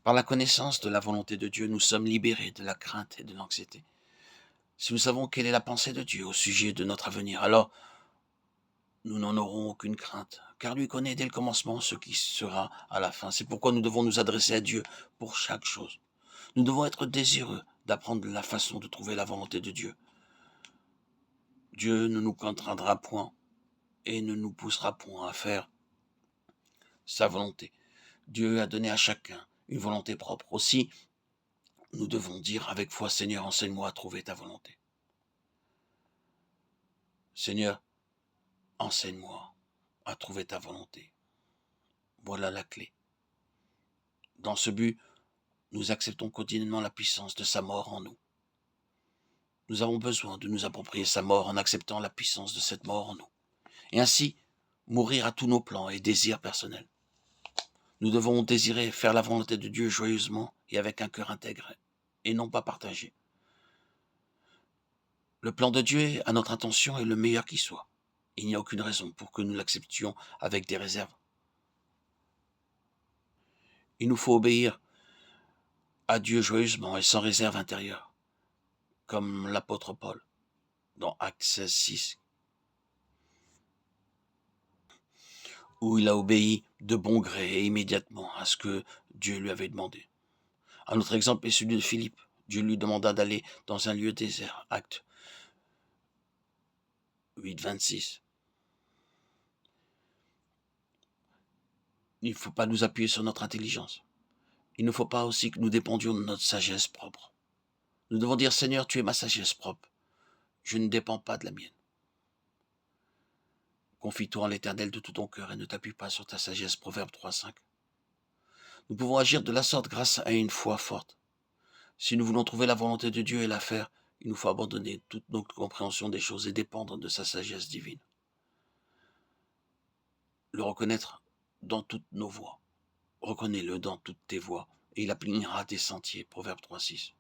Par la connaissance de la volonté de Dieu, nous sommes libérés de la crainte et de l'anxiété. Si nous savons quelle est la pensée de Dieu au sujet de notre avenir, alors nous n'en aurons aucune crainte, car lui connaît dès le commencement ce qui sera à la fin. C'est pourquoi nous devons nous adresser à Dieu pour chaque chose. Nous devons être désireux d'apprendre la façon de trouver la volonté de Dieu. Dieu ne nous contraindra point et ne nous poussera point à faire sa volonté. Dieu a donné à chacun une volonté propre. Aussi, nous devons dire avec foi, Seigneur, enseigne-moi à trouver ta volonté. Seigneur, enseigne-moi à trouver ta volonté. Voilà la clé. Dans ce but, nous acceptons quotidiennement la puissance de sa mort en nous. Nous avons besoin de nous approprier sa mort en acceptant la puissance de cette mort en nous. Et ainsi, mourir à tous nos plans et désirs personnels. Nous devons désirer faire la volonté de Dieu joyeusement et avec un cœur intègre, et non pas partagé. Le plan de Dieu à notre intention est le meilleur qui soit. Il n'y a aucune raison pour que nous l'acceptions avec des réserves. Il nous faut obéir à Dieu joyeusement et sans réserve intérieure, comme l'apôtre Paul dans Actes 16, 6, où il a obéi de bon gré et immédiatement à ce que Dieu lui avait demandé. Un autre exemple est celui de Philippe. Dieu lui demanda d'aller dans un lieu désert, Actes 8, 26. Il ne faut pas nous appuyer sur notre intelligence. Il ne faut pas aussi que nous dépendions de notre sagesse propre. Nous devons dire, Seigneur, tu es ma sagesse propre. Je ne dépends pas de la mienne. Confie-toi en l'Éternel de tout ton cœur et ne t'appuie pas sur ta sagesse. Proverbe 3, 5. Nous pouvons agir de la sorte grâce à une foi forte. Si nous voulons trouver la volonté de Dieu et la faire, il nous faut abandonner toute notre compréhension des choses et dépendre de sa sagesse divine. Le reconnaître dans toutes nos voies. Reconnais-le dans toutes tes voies et il aplanira tes sentiers. Proverbe 3, 6.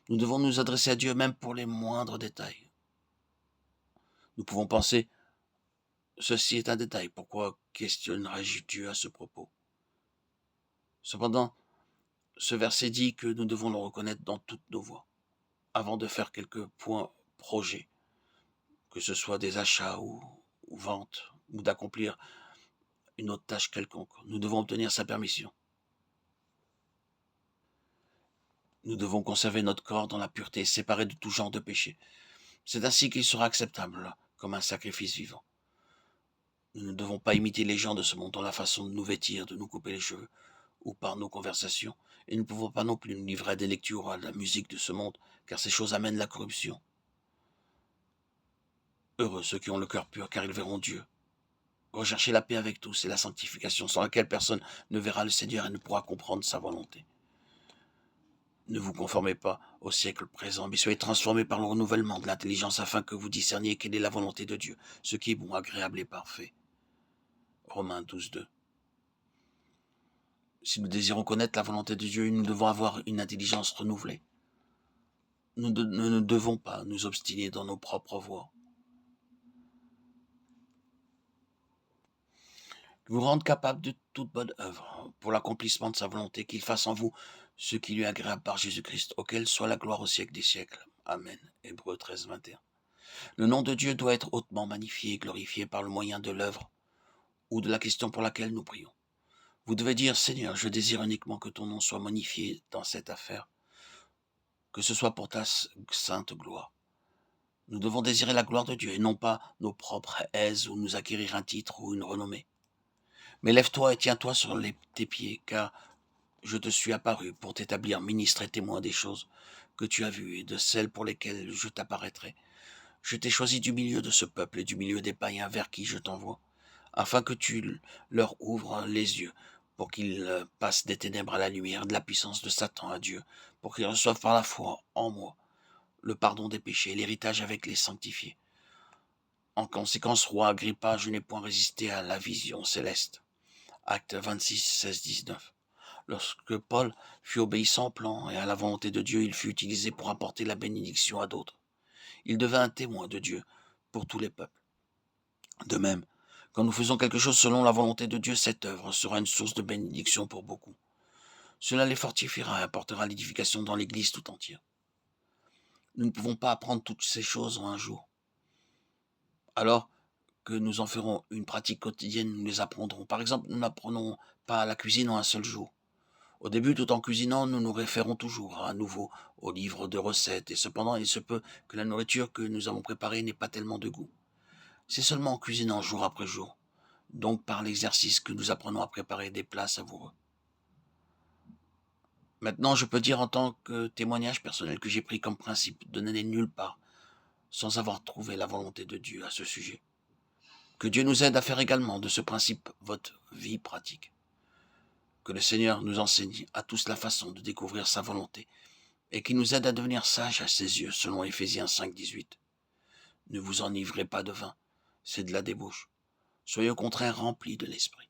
Nous devons nous adresser à Dieu même pour les moindres détails. Nous pouvons penser, ceci est un détail, pourquoi questionnerais-je Dieu à ce propos? Cependant, ce verset dit que nous devons le reconnaître dans toutes nos voies, avant de faire quelques points projets, que ce soit des achats ou ventes, ou d'accomplir une autre tâche quelconque. Nous devons obtenir sa permission. Nous devons conserver notre corps dans la pureté, séparé de tout genre de péché. C'est ainsi qu'il sera acceptable, comme un sacrifice vivant. Nous ne devons pas imiter les gens de ce monde dans la façon de nous vêtir, de nous couper les cheveux, ou par nos conversations, et nous ne pouvons pas non plus nous livrer à des lectures ou à la musique de ce monde, car ces choses amènent la corruption. Heureux ceux qui ont le cœur pur, car ils verront Dieu. Recherchez la paix avec tous et la sanctification, sans laquelle personne ne verra le Seigneur et ne pourra comprendre sa volonté. Ne vous conformez pas au siècle présent, mais soyez transformés par le renouvellement de l'intelligence afin que vous discerniez quelle est la volonté de Dieu, ce qui est bon, agréable et parfait. Romains 12, 2. Si nous désirons connaître la volonté de Dieu, nous devons avoir une intelligence renouvelée. Nous ne devons pas nous obstiner dans nos propres voies. Vous rendre capable de toute bonne œuvre pour l'accomplissement de sa volonté, qu'il fasse en vous ce qui lui est agréable par Jésus-Christ, auquel soit la gloire au siècle des siècles. Amen. Hébreux 13, 21. Le nom de Dieu doit être hautement magnifié et glorifié par le moyen de l'œuvre ou de la question pour laquelle nous prions. Vous devez dire, Seigneur, je désire uniquement que ton nom soit magnifié dans cette affaire, que ce soit pour ta sainte gloire. Nous devons désirer la gloire de Dieu et non pas nos propres aises ou nous acquérir un titre ou une renommée. Mais lève-toi et tiens-toi sur tes pieds, car je te suis apparu pour t'établir ministre et témoin des choses que tu as vues et de celles pour lesquelles je t'apparaîtrai. Je t'ai choisi du milieu de ce peuple et du milieu des païens vers qui je t'envoie, afin que tu leur ouvres les yeux, pour qu'ils passent des ténèbres à la lumière, de la puissance de Satan à Dieu, pour qu'ils reçoivent par la foi en moi le pardon des péchés et l'héritage avec les sanctifiés. En conséquence, roi Agrippa, je n'ai point résisté à la vision céleste. Acte 26, 16, 19. Lorsque Paul fut obéissant au plan et à la volonté de Dieu, il fut utilisé pour apporter la bénédiction à d'autres. Il devint un témoin de Dieu pour tous les peuples. De même, quand nous faisons quelque chose selon la volonté de Dieu, cette œuvre sera une source de bénédiction pour beaucoup. Cela les fortifiera et apportera l'édification dans l'Église tout entière. Nous ne pouvons pas apprendre toutes ces choses en un jour. Alors que nous en ferons une pratique quotidienne, nous les apprendrons. Par exemple, nous n'apprenons pas la cuisine en un seul jour. Au début, tout en cuisinant, nous nous référons toujours à nouveau aux livres de recettes, et cependant, il se peut que la nourriture que nous avons préparée n'ait pas tellement de goût. C'est seulement en cuisinant jour après jour, donc par l'exercice, que nous apprenons à préparer des plats savoureux. Maintenant, je peux dire en tant que témoignage personnel que j'ai pris comme principe de n'aller nulle part sans avoir trouvé la volonté de Dieu à ce sujet. Que Dieu nous aide à faire également de ce principe votre vie pratique. Que le Seigneur nous enseigne à tous la façon de découvrir sa volonté et qu'il nous aide à devenir sages à ses yeux, selon Éphésiens 5,18. Ne vous enivrez pas de vin, c'est de la débauche. Soyez au contraire remplis de l'esprit.